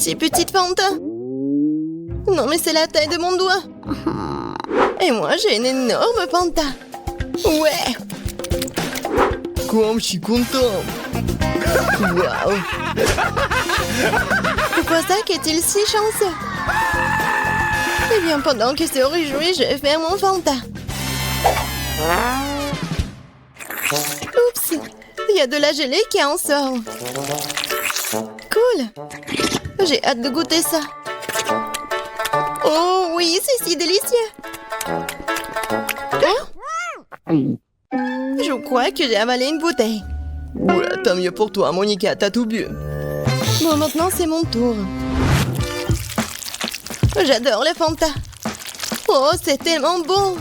si petite Fanta. Non, mais c'est la taille de mon doigt. Et moi, j'ai une énorme Fanta. Ouais. Comme je suis content. Waouh. Pourquoi Zach est-il si chanceux? Eh bien, pendant qu'il se réjouit, je vais faire mon Fanta. Oups. Il y a de la gelée qui en sort. Cool. J'ai hâte de goûter ça. Oh oui, c'est si délicieux. Hein? Je crois que j'ai avalé une bouteille. Oula, tant mieux pour toi, Monica, t'as tout bu. Bon, maintenant c'est mon tour. J'adore les Fanta. Oh, c'est tellement bon.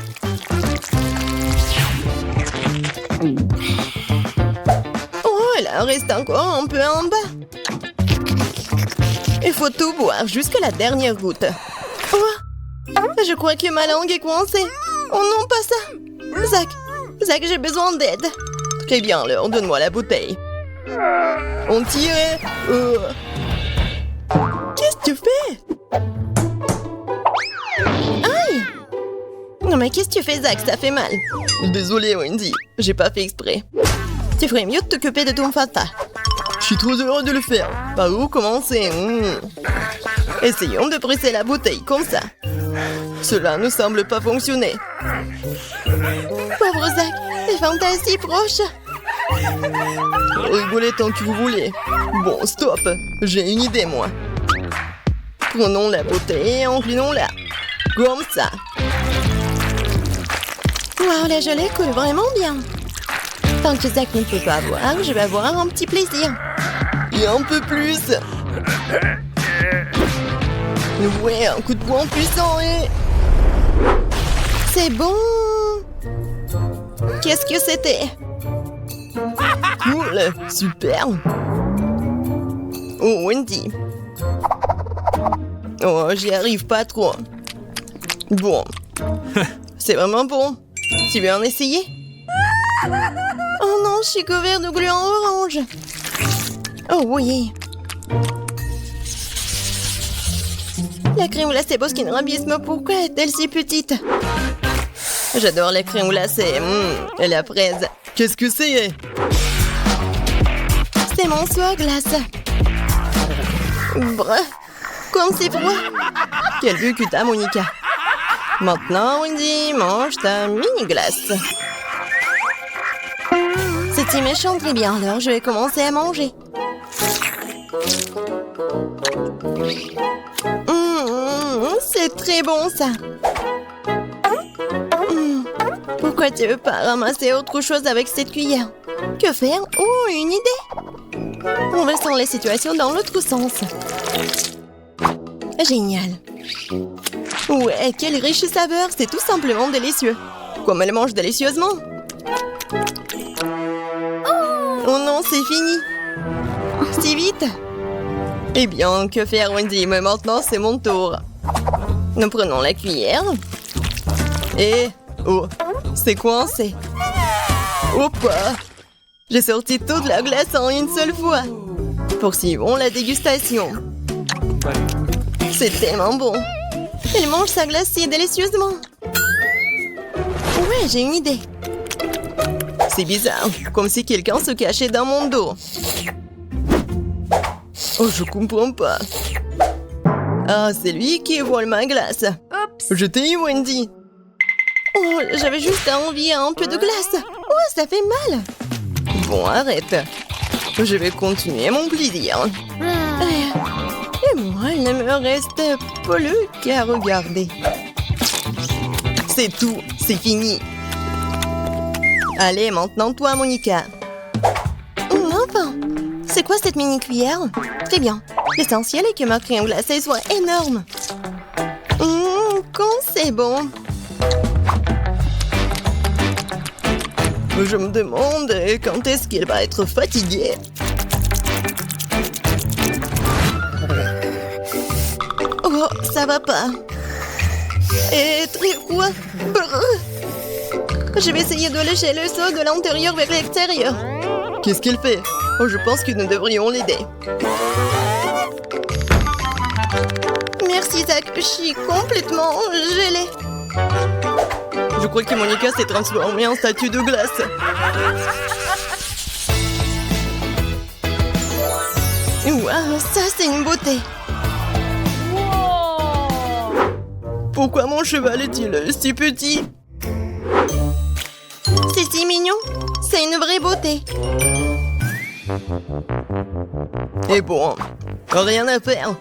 Oh, il en reste encore un peu en bas. Il faut tout boire jusqu'à la dernière goutte. Oh, je crois que ma langue est coincée. Oh non, pas ça. Zach, j'ai besoin d'aide. Très bien, alors, donne-moi la bouteille. On tire. Qu'est-ce que tu fais? Aïe! Non mais qu'est-ce que tu fais, Zach? Ça fait mal. Désolé, Wendy, j'ai pas fait exprès. Tu ferais mieux de t'occuper de ton Fanta. Je suis trop heureux de le faire. Par où commencer? Essayons de presser la bouteille comme ça. Cela ne semble pas fonctionner. Pauvre Zach, les Fanta si proches. Rigolez tant que vous voulez. Bon, stop. J'ai une idée, moi. Prenons la bouteille et inclinons-la. Comme ça. Waouh, la gelée coule vraiment bien. Tant que Zach ne peut pas boire, je vais avoir un petit plaisir. Et un peu plus. Ouais, un coup de poing puissant et... C'est bon. Qu'est-ce que c'était? Cool, super. Oh, Wendy. Oh, j'y arrive pas trop. Bon. C'est vraiment bon. Tu veux en essayer? Oh non, je suis couvert de gluants orange. Oh oui. La crème glacée Baskin Robbins, pourquoi est-elle si petite? J'adore la crème glacée. Et la fraise. Qu'est-ce que c'est? C'est mon soie glace. Bref, comme c'est froid. Quel vue que t'as, Monica. Maintenant, Wendy, mange ta mini-glace. C'est si méchant, très bien. Alors, je vais commencer à manger. C'est très bon, ça. Pourquoi tu veux pas ramasser autre chose avec cette cuillère? Que faire? Oh, une idée! Renversons les situations dans l'autre sens. Génial. Ouais, quelle riche saveur. C'est tout simplement délicieux. Comme elle mange délicieusement. Oh non, c'est fini. Si vite. Eh bien, que faire, Wendy? Mais maintenant, c'est mon tour. Nous prenons la cuillère. Et... Oh, c'est coincé. Hop! J'ai sorti toute la glace en une seule fois. Poursuivons la dégustation. C'est tellement bon. Elle mange sa glace si délicieusement. Ouais, j'ai une idée. C'est bizarre, comme si quelqu'un se cachait dans mon dos. Oh, je comprends pas. Ah, c'est lui qui vole ma glace. Oups. Je t'ai eu, Wendy. Oh, j'avais juste envie d'un peu de glace. Oh, ça fait mal. Bon, arrête. Je vais continuer mon plaisir. Et moi, il ne me reste plus qu'à regarder. C'est tout, c'est fini. Allez, maintenant toi, Monica. Enfin, c'est quoi cette mini-cuillère? Très bien. L'essentiel est que ma crème glacée soit énorme. Quand c'est bon. Je me demande quand est-ce qu'elle va être fatiguée. Oh, ça va pas. Et très froid. Je vais essayer de lécher le seau de l'intérieur vers l'extérieur. Qu'est-ce qu'elle fait? Oh, je pense que nous devrions l'aider. Merci, Zach. Je suis complètement gelée. Je crois que Monica s'est transformée en statue de glace. Waouh, ça c'est une beauté. Pourquoi mon cheval est-il si petit? C'est si mignon. C'est une vraie beauté. Et bon, rien à faire.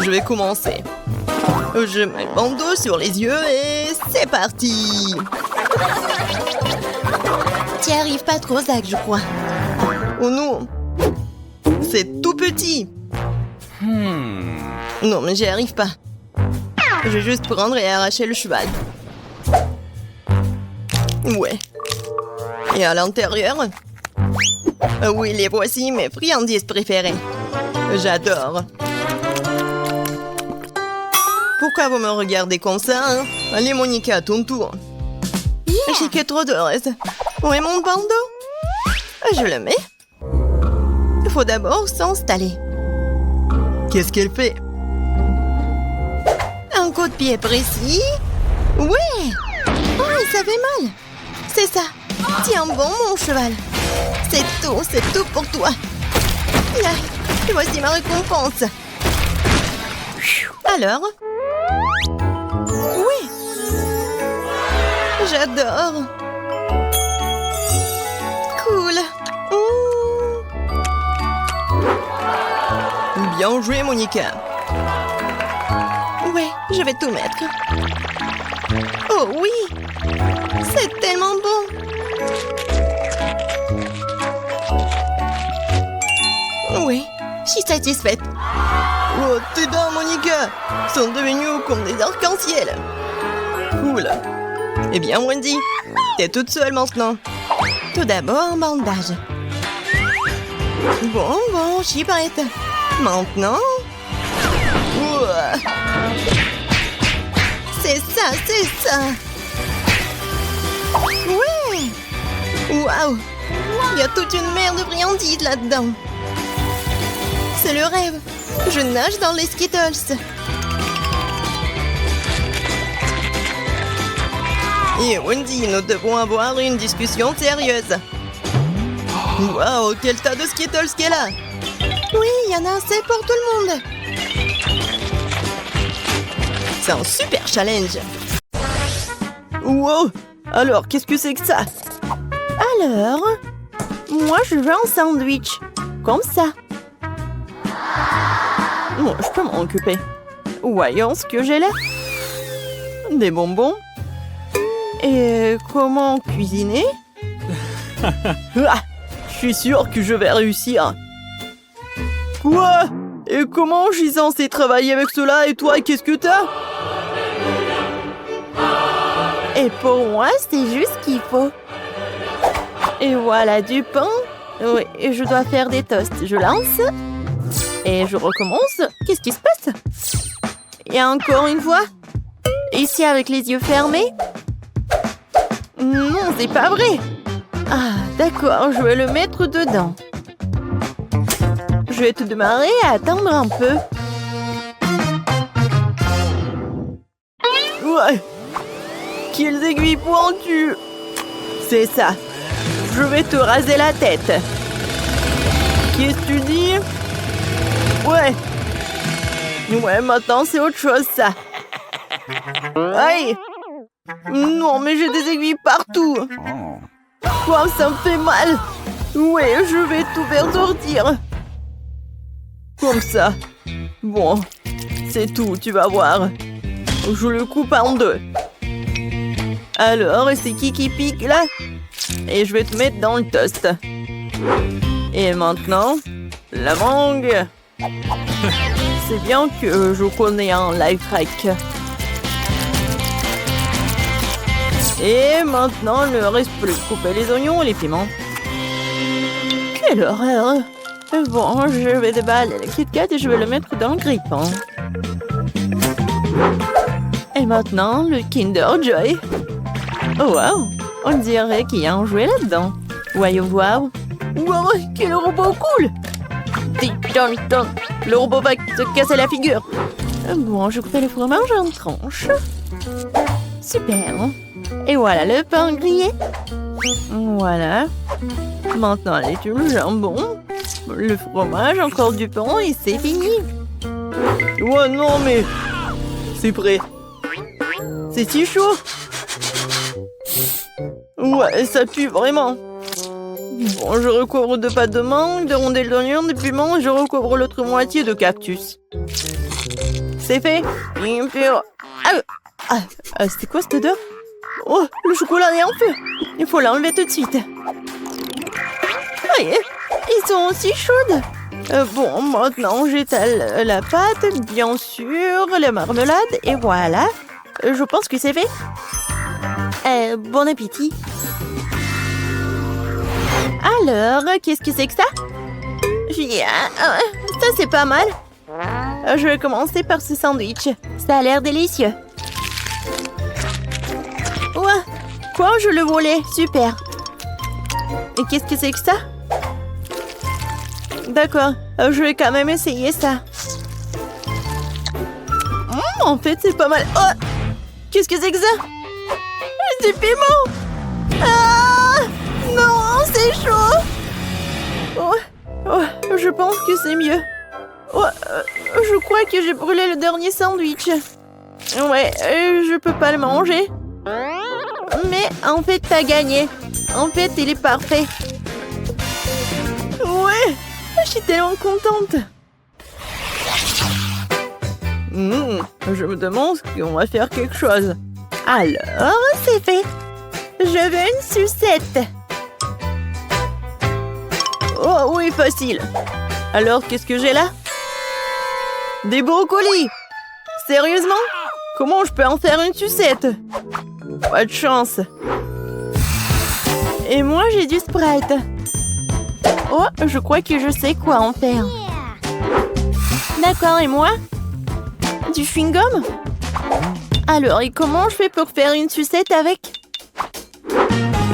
Je vais commencer. Je mets le bandeau sur les yeux et c'est parti. T'y arrives pas trop, Zach, je crois. Oh non, c'est tout petit. Non, mais j'y arrive pas. Je vais juste prendre et arracher le cheval. Ouais. Et à l'intérieur? Oui, les voici mes friandises préférées. J'adore. Pourquoi vous me regardez comme ça, hein? Allez, Monica, à ton tour. J'ai que trop de reste. Où est mon bandeau? Je le mets. Il faut d'abord s'installer. Qu'est-ce qu'elle fait? Un coup de pied précis. Ouais. Oh, ça fait mal. C'est ça. Tiens bon, mon cheval. C'est tout pour toi. Là, voici ma récompense. Alors? Oui. J'adore. Cool. Bien joué, Monica. Ouais, je vais tout mettre. Oh oui. C'est tellement bon. Oui, je suis satisfaite. Oh, tes dents, Monica, sont devenues comme des arcs-en-ciel. Cool. Eh bien, Wendy, t'es toute seule maintenant. Tout d'abord, un bandage. Bon, je suis prête. Maintenant... Ouah. C'est ça. Ouais. Waouh. Il y a toute une mer de friandises là-dedans. C'est le rêve. Je nage dans les Skittles. Et Wendy, nous devons avoir une discussion sérieuse. Waouh, quel tas de Skittles qu'elle a! Oui, il y en a assez pour tout le monde. C'est un super challenge. Wow! Alors, qu'est-ce que c'est que ça? Alors, moi je veux un sandwich. Comme ça. Bon, je peux m'en occuper. Voyons ce que j'ai là. Des bonbons. Et comment cuisiner? Ah, je suis sûre que je vais réussir. Quoi? Et comment je suis censée travailler avec cela? Et toi, qu'est-ce que t'as? Et pour moi, c'est juste ce qu'il faut. Et voilà du pain. Oui, et je dois faire des toasts. Je lance. Et je recommence. Qu'est-ce qui se passe? Et encore une fois. Ici avec les yeux fermés. Non, c'est pas vrai. Ah, d'accord, je vais le mettre dedans. Je vais te demander à attendre un peu. Ouais. Quelles aiguilles pointues. C'est ça. Je vais te raser la tête. Qu'est-ce que tu dis? Ouais. Ouais, maintenant c'est autre chose, ça. Aïe. Non, mais j'ai des aiguilles partout. Quoi, ça me fait mal. Ouais, je vais tout faire sortir. Comme ça. Bon, c'est tout, tu vas voir. Je le coupe en deux. Alors, c'est qui pique, là? Et je vais te mettre dans le toast. Et maintenant, la mangue. C'est bien que je connais un life hack. Et maintenant, il ne reste plus de couper les oignons et les piments. Quelle horreur! Bon, je vais déballer le Kit Kat et je vais le mettre dans le grille-pain. Et maintenant, le Kinder Joy. Oh, wow! On dirait qu'il y a un jouet là-dedans. Voyons voir. Wow, quel robot cool! Le robot va te casser la figure. Bon, je coupe le fromage en tranches. Super. Et voilà le pain grillé. Voilà. Maintenant, allez, tu le jambon, le fromage, encore du pain et c'est fini. Oh non, mais... C'est prêt. C'est si chaud. Ouais, ça pue vraiment. Bon, je recouvre de pâte de mangue, de rondelles d'oignon, de piment, et je recouvre l'autre moitié de cactus. C'est fait. C'est quoi cette odeur? Oh, le chocolat est en feu. Il faut l'enlever tout de suite. Aïe, ils sont aussi chaudes. Bon, maintenant j'étale la pâte, bien sûr, la marmelade, et voilà. Je pense que c'est fait. Bon appétit. Alors, qu'est-ce que c'est que ça? Ça, c'est pas mal. Je vais commencer par ce sandwich. Ça a l'air délicieux. Ouais. Quoi? Je le volais. Super. Et qu'est-ce que c'est que ça? D'accord. Je vais quand même essayer ça. En fait, c'est pas mal. Oh! Qu'est-ce que c'est que ça? Du piment! Ah! Non, c'est chaud! Je pense que c'est mieux. Je crois que j'ai brûlé le dernier sandwich. Ouais, je peux pas le manger. Mais en fait, t'as gagné. En fait, il est parfait. Ouais, je suis tellement contente. Je me demande si on va faire quelque chose. Alors, c'est fait. Je veux une sucette. Oh oui, facile. Alors, qu'est-ce que j'ai là? Des brocolis. Sérieusement? Comment je peux en faire une sucette? Pas de chance. Et moi, j'ai du Sprite. Oh, je crois que je sais quoi en faire. D'accord, et moi? Du chewing-gum? Alors, et comment je fais pour faire une sucette avec?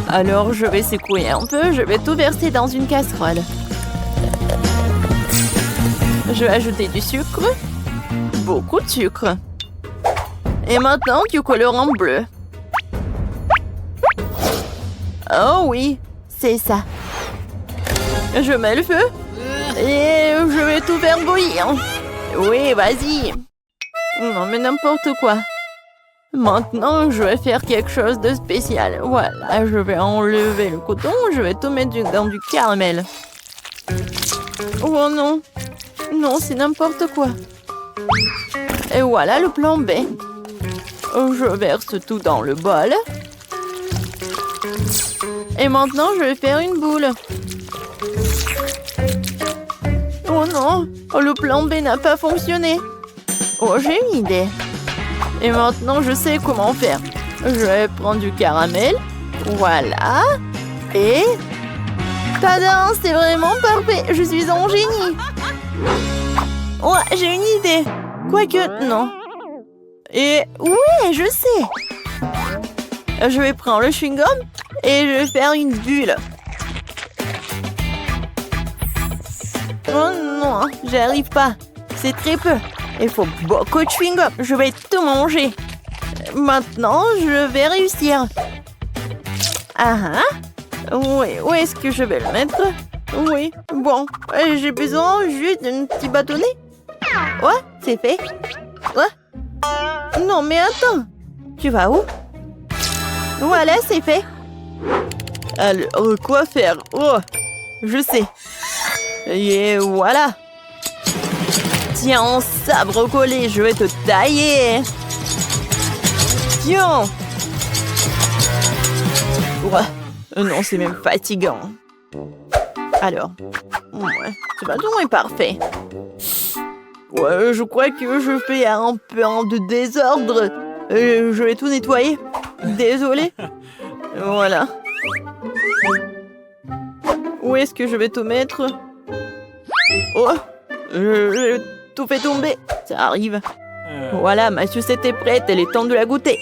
Alors, je vais secouer un peu, je vais tout verser dans une casserole. Je vais ajouter du sucre. Beaucoup de sucre. Et maintenant, du colorant bleu. Oh oui, c'est ça. Je mets le feu. Et je vais tout faire bouillir. Oui, vas-y. Non, mais n'importe quoi. Maintenant, je vais faire quelque chose de spécial. Voilà, je vais enlever le coton. Je vais tout mettre dans du caramel. Oh non. Non, c'est n'importe quoi. Et voilà le plan B. Je verse tout dans le bol. Et maintenant, je vais faire une boule. Oh non, le plan B n'a pas fonctionné. Oh, j'ai une idée. Et maintenant, je sais comment faire. Je vais prendre du caramel. Voilà. Et... Tada, c'est vraiment parfait. Je suis un génie. Ouais, j'ai une idée. Quoique, non. Et oui, je sais. Je vais prendre le chewing-gum et je vais faire une bulle. Oh non, j'arrive pas. C'est très peu. Il faut beaucoup de chewing-gum. Je vais tout manger. Maintenant, je vais réussir. Ah ah. Oui, où est-ce que je vais le mettre? Oui, bon. J'ai besoin juste d'un petit bâtonnet. Ouais, c'est fait. Ouais. Non, mais attends. Tu vas où? Voilà, c'est fait. Alors, quoi faire? Oh, je sais. Et voilà. Tiens, ça, brocoli, je vais te tailler. Tiens. Ouais. Non, c'est même fatigant. Alors, ouais, ce bâton est parfait. Ouais, je crois que je fais un peu de désordre. Je vais tout nettoyer. Désolée. Voilà. Où est-ce que je vais tout mettre? Oh, je tout fait tomber. Ça arrive. Voilà, ma sucette est prête. Elle est temps de la goûter.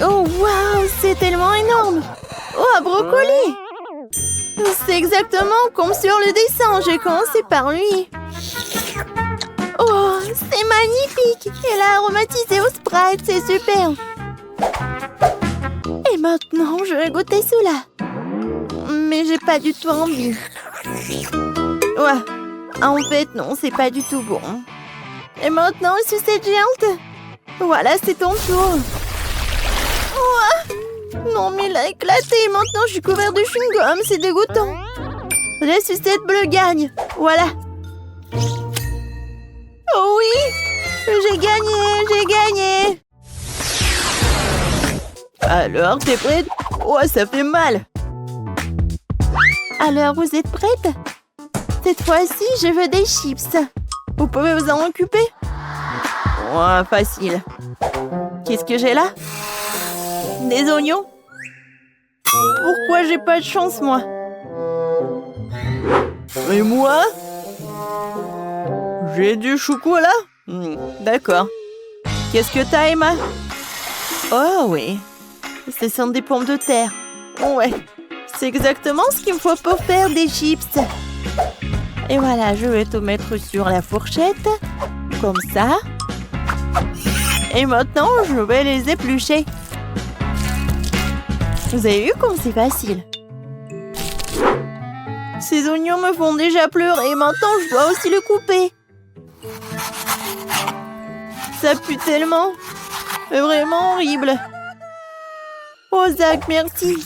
Oh, waouh, c'est tellement énorme. Oh, un brocoli. C'est exactement comme sur le dessin. J'ai commencé par lui. Oh, c'est magnifique. Elle a aromatisé au Sprite. C'est super. Et maintenant, je vais goûter cela. Mais j'ai pas du tout envie. Ouais. En fait, non, c'est pas du tout bon. Et maintenant, une sucette géante. Voilà, c'est ton tour. Ouais. Non, mais il a éclaté. Maintenant, je suis couvert de chewing-gum. C'est dégoûtant. La sucette bleue gagne. Voilà. Oh oui! J'ai gagné! Alors, t'es prête? Oh, ça fait mal! Alors, vous êtes prête? Cette fois-ci, je veux des chips. Vous pouvez vous en occuper? Oh, facile. Qu'est-ce que j'ai là? Des oignons? Pourquoi j'ai pas de chance, moi? Et moi? J'ai du chocolat? D'accord. Qu'est-ce que t'as, Emma? Oh oui. Ce sont des pommes de terre. Ouais. C'est exactement ce qu'il me faut pour faire des chips. Et voilà, je vais tout mettre sur la fourchette. Comme ça. Et maintenant, je vais les éplucher. Vous avez vu comme c'est facile? Ces oignons me font déjà pleurer. Maintenant, je dois aussi le couper. Ça pue tellement. C'est vraiment horrible. Oh, Zach, merci.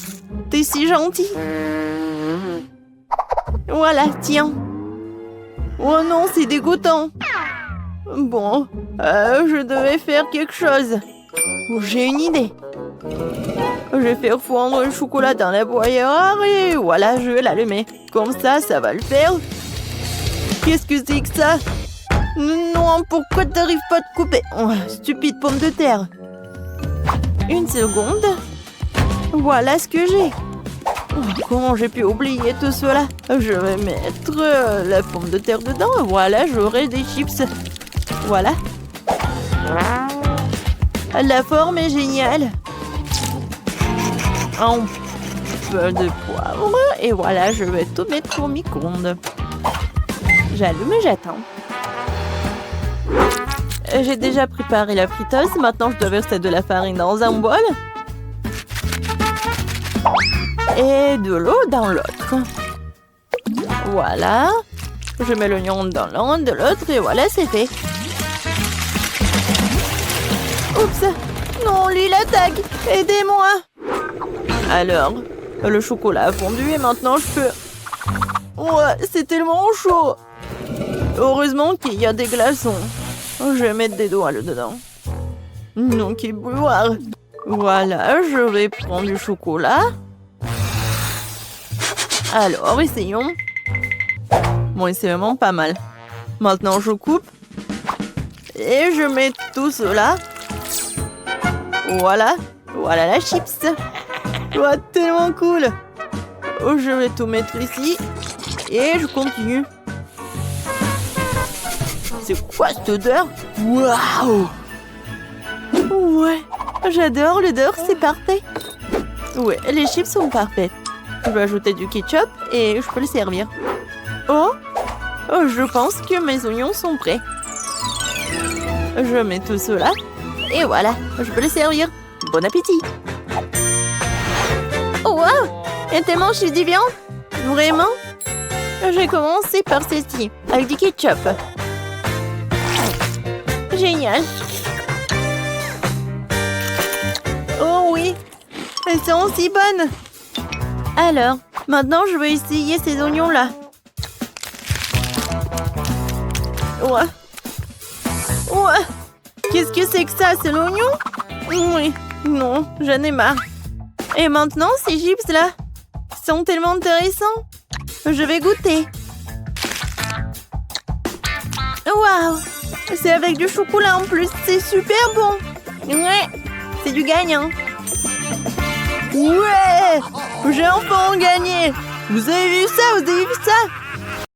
T'es si gentil. Voilà, tiens. Oh non, c'est dégoûtant. Bon, je devais faire quelque chose. J'ai une idée. Je vais faire fondre le chocolat dans la broyeur et voilà, je vais l'allumer. Comme ça va le faire. Qu'est-ce que c'est que ça? Non, pourquoi t'arrives pas à te couper? Oh, stupide pomme de terre. Une seconde. Voilà ce que j'ai. Oh, comment j'ai pu oublier tout cela? Je vais mettre la pomme de terre dedans. Voilà, j'aurai des chips. Voilà. La forme est géniale. Un peu de poivre. Et voilà, je vais tout mettre au micro-ondes. J'allume et j'attends. J'ai déjà préparé la friteuse. Maintenant, je dois verser de la farine dans un bol. Et de l'eau dans l'autre. Voilà. Je mets l'oignon dans l'un, de l'autre. Et voilà, c'est fait. Oups. Non, lui, il attaque. Aidez-moi. Alors, le chocolat a fondu et maintenant, je peux... Ouais, c'est tellement chaud. Heureusement qu'il y a des glaçons. Je vais mettre des doigts dedans. Non, qui boire. Voilà, je vais prendre du chocolat. Alors, essayons. Bon, c'est vraiment pas mal. Maintenant, je coupe. Et je mets tout cela. Voilà. Voilà la chips. Oh, tellement cool. Oh, je vais tout mettre ici. Et je continue. C'est quoi cette odeur? Waouh! Ouais, j'adore l'odeur, c'est parfait. Ouais, les chips sont parfaites. Je vais ajouter du ketchup et je peux le servir. Oh, je pense que mes oignons sont prêts. Je mets tout cela et voilà, je peux le servir. Bon appétit! Oh, wow! Et tellement je dis bien? Vraiment? J'ai commencé par ceci, avec du ketchup. Génial. Oh oui, elles sont aussi bonnes. Alors, maintenant je vais essayer ces oignons-là. Ouais. Ouais. Qu'est-ce que c'est que ça? C'est l'oignon? Oui. Non, j'en ai marre. Et maintenant, ces chips-là sont tellement intéressants. Je vais goûter. Waouh! C'est avec du chocolat en plus. C'est super bon. Ouais, c'est du gagnant. Ouais! J'ai enfin gagné. Vous avez vu ça? Vous avez vu ça?